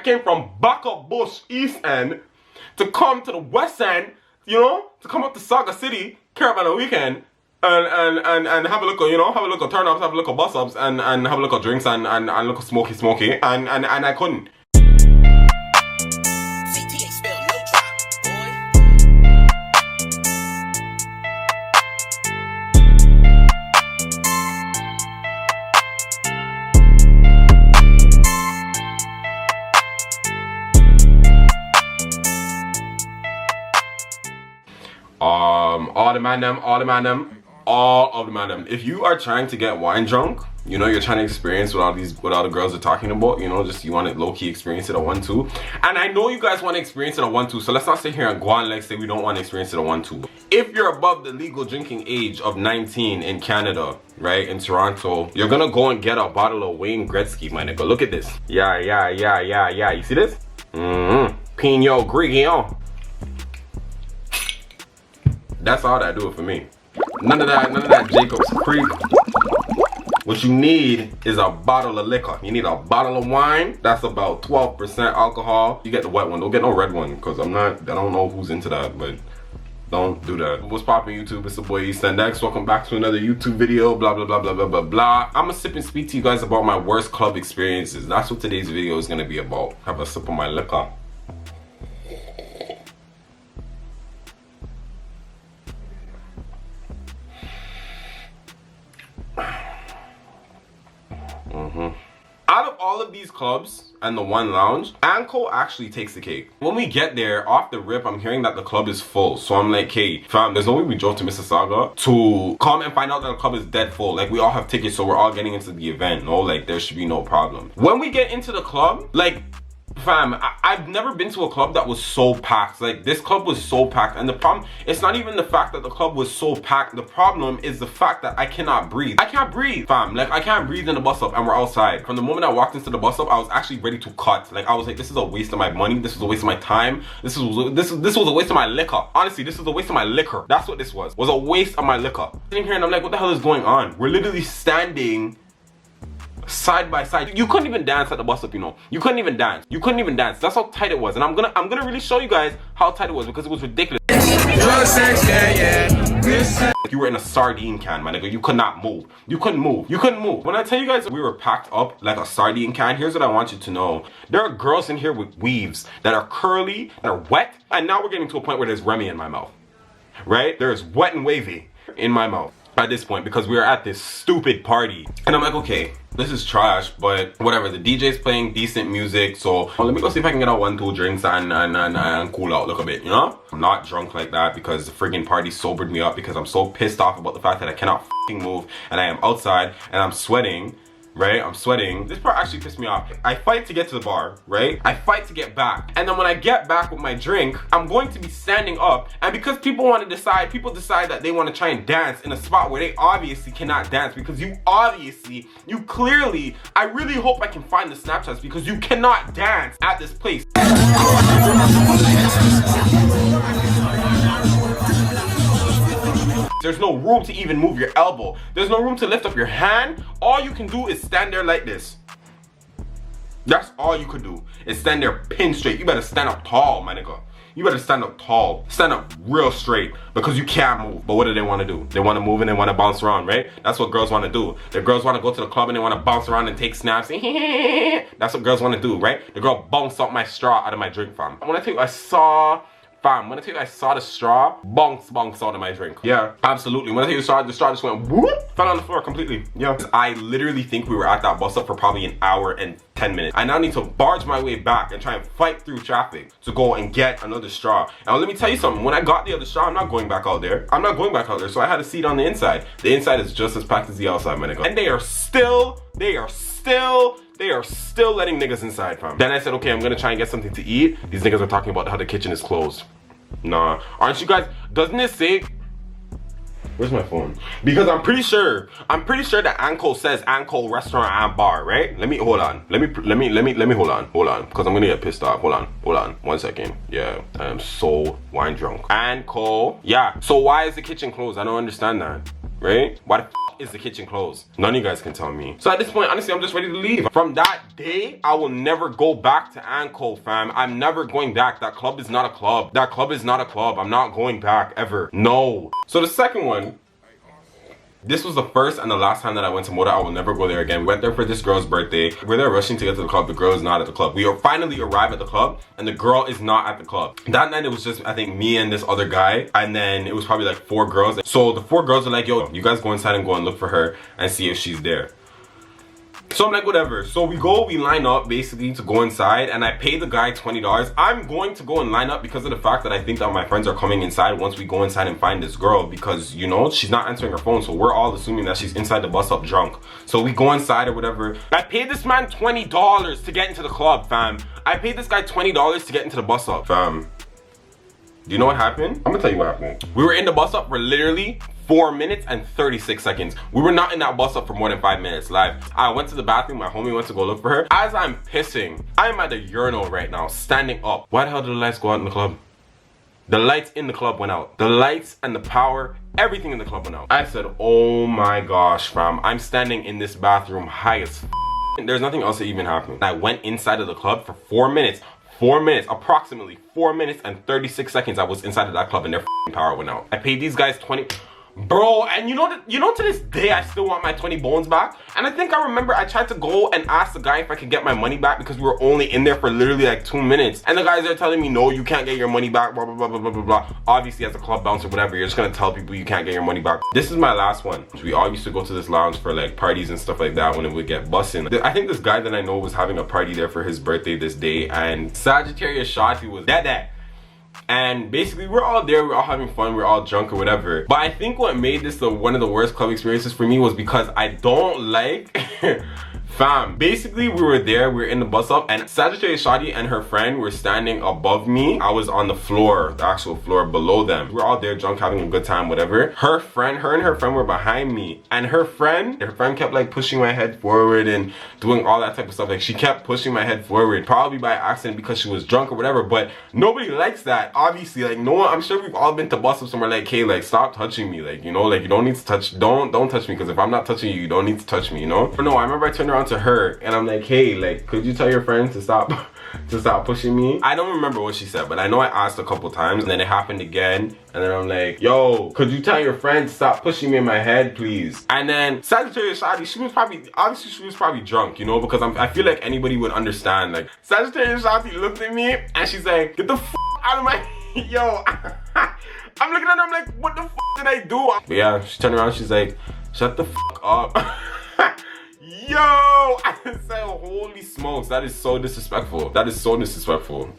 came from Buckle Bush East End to come to the West End, you know, to come up to Saga City, care about a weekend, and have a look, you know, have a look at turn ups, have a look at bus ups, and have a look at drinks and look at smoky, and I couldn't. All of them. If you are trying to get wine drunk, you know, you're trying to experience what all the girls are talking about, you know, just you want to low-key experience it at 1-2. And I know you guys want to experience it at 1-2, so let's not sit here and go on like say we don't want to experience it at 1-2. If you're above the legal drinking age of 19 in Canada, right, in Toronto, you're gonna go and get a bottle of Wayne Gretzky, my nigga. Look at this. Yeah. You see this? Pinot Grigio. That's all that do it for me. None of that Jacob's Creek. What you need is a bottle of liquor. You need a bottle of wine. That's about 12% alcohol. You get the wet one. Don't get no red one, because I don't know who's into that, but don't do that. What's poppin' YouTube? It's the boy EASTENDX. Welcome back to another YouTube video. Blah, blah, blah, blah, blah, blah, blah. I'm gonna sip and speak to you guys about my worst club experiences. That's what today's video is gonna be about. Have a sip of my liquor. Out of all of these clubs and the one lounge, Anko actually takes the cake. When we get there, off the rip, I'm hearing that the club is full. So I'm like, hey, fam, there's no way we drove to Mississauga to come and find out that the club is dead full. Like, we all have tickets, so we're all getting into the event. No, like, there should be no problem. When we get into the club, like, fam, I've never been to a club that was so packed. Like, this club was so packed, and the problem, it's not even the fact that the club was so packed. The problem is the fact that I cannot breathe. I can't breathe, fam. Like, I can't breathe in the bus stop, and we're outside. From the moment I walked into the bus stop, I was actually ready to cut. Like, I was like, this is a waste of my money. This is a waste of my time. This was a waste of my liquor. Honestly, this was a waste of my liquor. That's what this was a waste of my liquor. Sitting here and I'm like, what the hell is going on? We're literally standing side by side. You couldn't even dance at the bus stop, you know. You couldn't even dance. That's how tight it was. And I'm gonna really show you guys how tight it was, because it was ridiculous. You were in a sardine can, my nigga. You could not move. You couldn't move. When I tell you guys we were packed up like a sardine can, here's what I want you to know. There are girls in here with weaves that are curly, that are wet, and now we're getting to a point where there's Remy in my mouth. Right? There's wet and wavy in my mouth at this point, because we are at this stupid party. And I'm like, okay, this is trash, but whatever. The DJ's playing decent music, so let me go see if I can get out 1-2 drinks and cool out a little bit, you know? I'm not drunk like that, because the friggin' party sobered me up, because I'm so pissed off about the fact that I cannot f***ing move, and I am outside and I'm sweating. Right? I'm sweating. This part actually pissed me off. I fight to get to the bar, right? I fight to get back. And then when I get back with my drink, I'm going to be standing up. And because people decide that they want to try and dance in a spot where they obviously cannot dance, because you clearly, I really hope I can find the Snapchats, because you cannot dance at this place. There's no room to even move your elbow. There's no room to lift up your hand. All you can do is stand there like this. That's all you could do, is stand there pin straight. You better stand up tall, my nigga. You better stand up tall. Stand up real straight, because you can't move. But what do they want to do? They want to move and they want to bounce around, right? That's what girls want to do. The girls want to go to the club and they want to bounce around and take snaps. That's what girls want to do, right? The girl bounced out my straw out of my drink, fam. When I tell you I saw the straw bounce out of my drink. Yeah, absolutely. When I tell you the straw just went whoop, fell on the floor completely. Yeah. I literally think we were at that bus stop for probably an hour and 10 minutes. I now need to barge my way back and try and fight through traffic to go and get another straw. Now let me tell you something. When I got the other straw, I'm not going back out there. So I had a seat on the inside. The inside is just as packed as the outside, my nigga. And they are still letting niggas inside, fam. Then I said, okay, I'm gonna try and get something to eat. These niggas are talking about how the kitchen is closed. Nah, aren't you guys, doesn't it say, where's my phone? Because I'm pretty sure that Anko says Anko restaurant and bar, right? Let me hold on, because I'm gonna get pissed off. Hold on, 1 second. Yeah, I am so wine drunk. Anko, yeah, so why is the kitchen closed? I don't understand that. right? Why the f is the kitchen closed? None of you guys can tell me. So at this point, honestly, I'm just ready to leave. From that day, I will never go back to Anko, fam. I'm never going back. That club is not a club. That club is not a club. I'm not going back ever. No. So the second one, this was the first and the last time that I went to Moda. I will never go there again. We went there for this girl's birthday. We're there rushing to get to the club. The girl is not at the club. We finally arrive at the club and the girl is not at the club. That night it was just, I think, me and this other guy, and then it was probably like 4 girls. So the 4 girls are like, yo, you guys go inside and go and look for her and see if she's there. So I'm like, whatever. So we line up basically to go inside, and I pay the guy $20. I'm going to go and line up because of the fact that I think that my friends are coming inside once we go inside and find this girl, because, you know, she's not answering her phone, so we're all assuming that she's inside the bus up drunk. So we go inside or whatever. I paid this man $20 to get into the club, fam. I paid this guy $20 to get into the bus up, fam. Do you know what happened? I'm gonna tell you what happened. We were in the bus up for literally 4 minutes and 36 seconds. We were not in that bus up for more than 5 minutes live. I went to the bathroom, my homie went to go look for her. As I'm pissing, I'm at the urinal right now, standing up. Why the hell did the lights go out in the club? The lights in the club went out. The lights and the power, everything in the club went out. I said, oh my gosh, fam. I'm standing in this bathroom high as f. There's nothing else that even happened. I went inside of the club for 4 minutes. 4 minutes, approximately 4 minutes and 36 seconds I was inside of that club and their power went out. I paid these guys 20, bro, and you know to this day I still want my 20 bones back. And I think I remember I tried to go and ask the guy if I could get my money back because we were only in there for literally like 2 minutes. And the guys are telling me, no, you can't get your money back, blah, blah, blah, blah, blah, blah, blah. Obviously, as a club bouncer, whatever, you're just gonna tell people you can't get your money back. This is my last one. We all used to go to this lounge for like parties and stuff like that when it would get bussin'. I think this guy that I know was having a party there for his birthday this day, and Sagittarius Shotty was dead. And basically we're all there, we're all having fun, we're all drunk or whatever. But I think what made this one of the worst club experiences for me was because I don't like fam. Basically we were there, we were in the bus up, and Sagittarius Shotty and her friend were standing above me. I was on the floor, the actual floor below them. We were all there drunk, having a good time, whatever. Her and her friend were behind me, and her friend kept like pushing my head forward and doing all that type of stuff. Like she kept pushing my head forward, probably by accident because she was drunk or whatever, but nobody likes that. Obviously, like no one, I'm sure we've all been to bus up somewhere like, hey, like stop touching me, like, you know, like you don't need to touch, don't touch me, because if I'm not touching you, you don't need to touch me, you know? But no, I remember I turned around to her and I'm like, hey, like could you tell your friend to stop pushing me? I don't remember what she said, but I know I asked a couple times, and then it happened again, and then I'm like, yo, could you tell your friend to stop pushing me in my head, please? And then Sagittarius Shotty, she was probably drunk, you know, because I feel like anybody would understand. Like Sagittarius Shotty looked at me and she's like, get the f out of my yo. I'm looking at her, I'm like, what the f did I do? But yeah, she turned around, she's like, shut the f up. Yo, I said, holy smokes, that is so disrespectful. That is so disrespectful.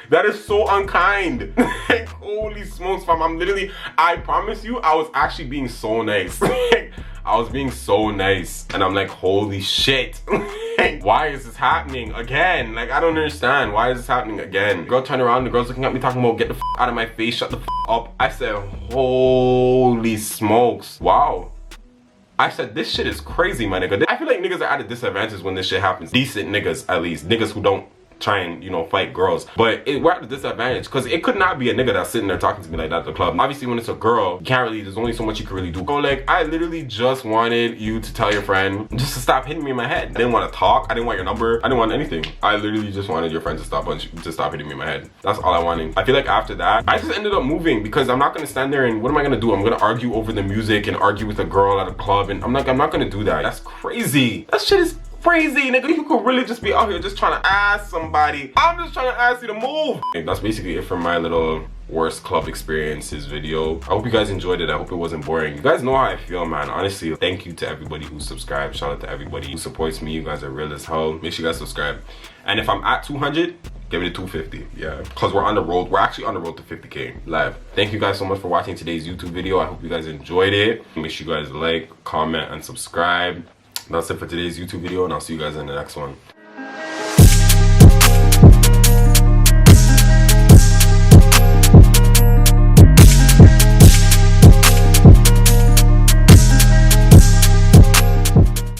that is so unkind. Like, holy smokes, fam. I promise you, I was actually being so nice. I was being so nice, and I'm like, holy shit. Why is this happening again? Like, I don't understand. Why is this happening again? The girl turned around, the girl's looking at me talking about, get the f out of my face, shut the f up. I said, holy smokes. Wow. I said, this shit is crazy, my nigga. I feel like niggas are at a disadvantage when this shit happens. Decent niggas, at least. Niggas who don't try and, you know, fight girls. But we're at a disadvantage because it could not be a nigga that's sitting there talking to me like that at the club. Obviously, when it's a girl, you can't really, there's only so much you can really do. So, like, I literally just wanted you to tell your friend just to stop hitting me in my head. I didn't want to talk. I didn't want your number. I didn't want anything. I literally just wanted your friend to stop hitting me in my head. That's all I wanted. I feel like after that, I just ended up moving because I'm not going to stand there and what am I going to do? I'm going to argue over the music and argue with a girl at a club, and I'm not going to do that. That's crazy. That shit is crazy, nigga. You could really just be out here just trying to ask somebody. I'm just trying to ask you to move. And that's basically it for my little worst club experiences video. I hope you guys enjoyed it. I hope it wasn't boring. You guys know how I feel, man. Honestly, thank you to everybody who subscribed. Shout out to everybody who supports me. You guys are real as hell. Make sure you guys subscribe. And if I'm at 200, give it a 250. Yeah, because we're on the road. We're actually on the road to 50K live. Thank you guys so much for watching today's YouTube video. I hope you guys enjoyed it. Make sure you guys like, comment, and subscribe. That's it for today's YouTube video, and I'll see you guys in the next one.